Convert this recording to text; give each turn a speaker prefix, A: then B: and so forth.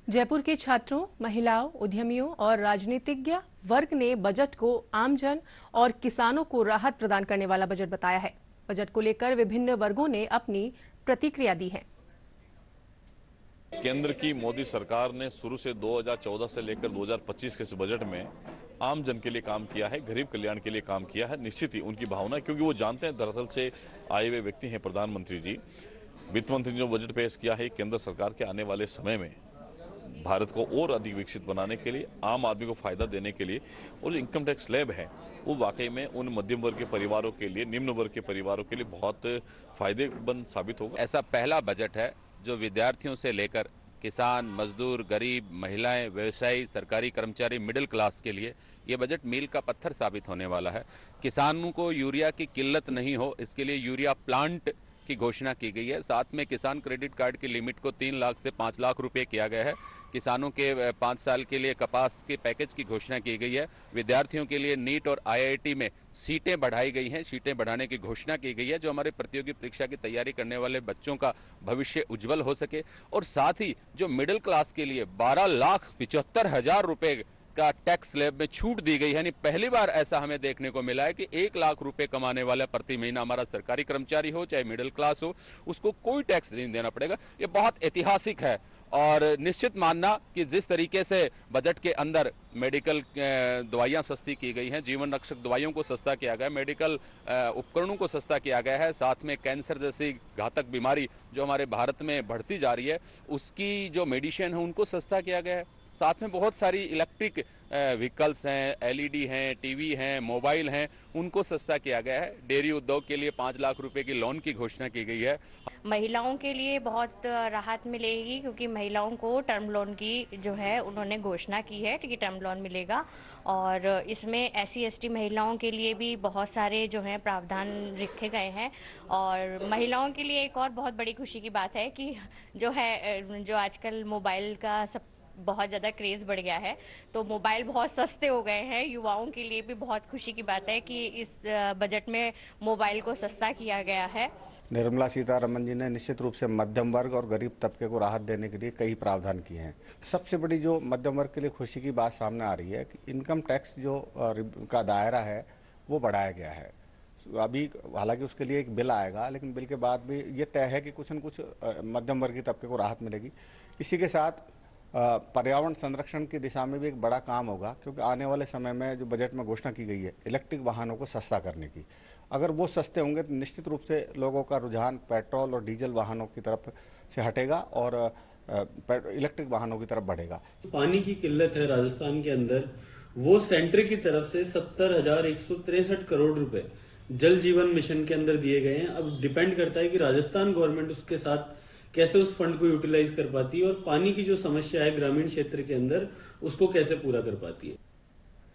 A: जयपुर के छात्रों, महिलाओं, उद्यमियों और राजनीतिज्ञ वर्ग ने बजट को आमजन और किसानों को राहत प्रदान करने वाला बजट बताया है। बजट को लेकर विभिन्न वर्गों ने अपनी प्रतिक्रिया दी है।
B: केंद्र की मोदी सरकार ने शुरू से 2014 से लेकर 2025 के इस बजट में आम जन के लिए काम किया है, गरीब कल्याण के लिए काम किया है। निश्चित ही उनकी भावना, क्योंकि वो जानते हैं दरअसल से आए हुए व्यक्ति हैं प्रधानमंत्री जी। वित्त मंत्री ने जो बजट पेश किया है केंद्र सरकार के आने वाले समय में भारत को और अधिक विकसित बनाने के लिए, आम आदमी को फायदा देने के लिए, और जो इनकम टैक्स स्लैब है वो वाकई में उन मध्यम वर्ग के परिवारों के लिए, निम्न वर्ग के परिवारों के लिए बहुत फायदेमंद साबित होगा।
C: ऐसा पहला बजट है जो विद्यार्थियों से लेकर किसान, मजदूर, गरीब, महिलाएं, व्यवसायी, सरकारी कर्मचारी, मिडिल क्लास के लिए ये बजट मील का पत्थर साबित होने वाला है। किसानों को यूरिया की किल्लत नहीं हो, इसके लिए यूरिया प्लांट की घोषणा की गई है। साथ में किसान क्रेडिट कार्ड की लिमिट को 3 लाख से 5 लाख रुपए किया गया है। किसानों के 5 साल के लिए कपास के पैकेज की घोषणा की गई है। विद्यार्थियों के लिए नीट और आईआईटी में सीटें बढ़ाई गई हैं, सीटें बढ़ाने की घोषणा की गई है, जो हमारे प्रतियोगी परीक्षा की तैयारी करने वाले बच्चों का भविष्य उज्जवल हो सके। और साथ ही जो मिडिल क्लास के लिए 12,75,000 रुपए का टैक्स स्लैब में छूट दी गई है। यानी पहली बार ऐसा हमें देखने को मिला है कि 1 लाख रुपए कमाने वाला प्रति महीना हमारा सरकारी कर्मचारी हो चाहे मिडिल क्लास हो, उसको कोई टैक्स नहीं देना पड़ेगा। ये बहुत ऐतिहासिक है। और निश्चित मानना कि जिस तरीके से बजट के अंदर मेडिकल दवाइयां सस्ती की गई हैं, जीवन रक्षक दवाइयों को सस्ता किया गया है, मेडिकल उपकरणों को सस्ता किया गया है, साथ में कैंसर जैसी घातक बीमारी जो हमारे भारत में बढ़ती जा रही है उसकी जो मेडिसिन है उनको सस्ता किया गया है। साथ में बहुत सारी इलेक्ट्रिक व्हीकल्स हैं, एलईडी हैं, टीवी हैं, मोबाइल हैं, उनको सस्ता किया गया है। डेयरी उद्योग के लिए 5 लाख रुपए की लोन की घोषणा की गई है।
D: महिलाओं के लिए बहुत राहत मिलेगी, क्योंकि महिलाओं को टर्म लोन की जो है उन्होंने घोषणा की है कि टर्म लोन मिलेगा। और इसमें एससी एसटी महिलाओं के लिए भी बहुत सारे जो हैं प्रावधान रखे गए हैं। और महिलाओं के लिए एक और बहुत बड़ी खुशी की बात है कि जो आजकल मोबाइल का सब बहुत ज़्यादा क्रेज़ बढ़ गया है, तो मोबाइल बहुत सस्ते हो गए हैं। युवाओं के लिए भी बहुत खुशी की बात है कि इस बजट में मोबाइल को सस्ता किया गया है।
E: निर्मला सीतारमण जी ने निश्चित रूप से मध्यम वर्ग और गरीब तबके को राहत देने के लिए कई प्रावधान किए हैं। सबसे बड़ी जो मध्यम वर्ग के लिए खुशी की बात सामने आ रही है कि इनकम टैक्स जो का दायरा है वो बढ़ाया गया है। अभी हालांकि उसके लिए एक बिल आएगा, लेकिन बिल के बाद भी ये तय है कि कुछ न कुछ मध्यम वर्गीय तबके को राहत मिलेगी। इसी के साथ पर्यावरण संरक्षण की दिशा में भी एक बड़ा काम होगा, क्योंकि आने वाले समय में जो बजट में घोषणा की गई है इलेक्ट्रिक वाहनों को सस्ता करने की, अगर वो सस्ते होंगे तो निश्चित रूप से लोगों का रुझान पेट्रोल और डीजल वाहनों की तरफ से हटेगा और इलेक्ट्रिक वाहनों की तरफ बढ़ेगा।
F: पानी की किल्लत है राजस्थान के अंदर, वो सेंटर की तरफ से 70,163 करोड़ रुपए जल जीवन मिशन के अंदर दिए गए हैं। अब डिपेंड करता है कि राजस्थान गवर्नमेंट उसके साथ कैसे उस फंड को यूटिलाइज कर पाती है और पानी की जो समस्या है ग्रामीण क्षेत्र के अंदर उसको कैसे पूरा कर पाती है।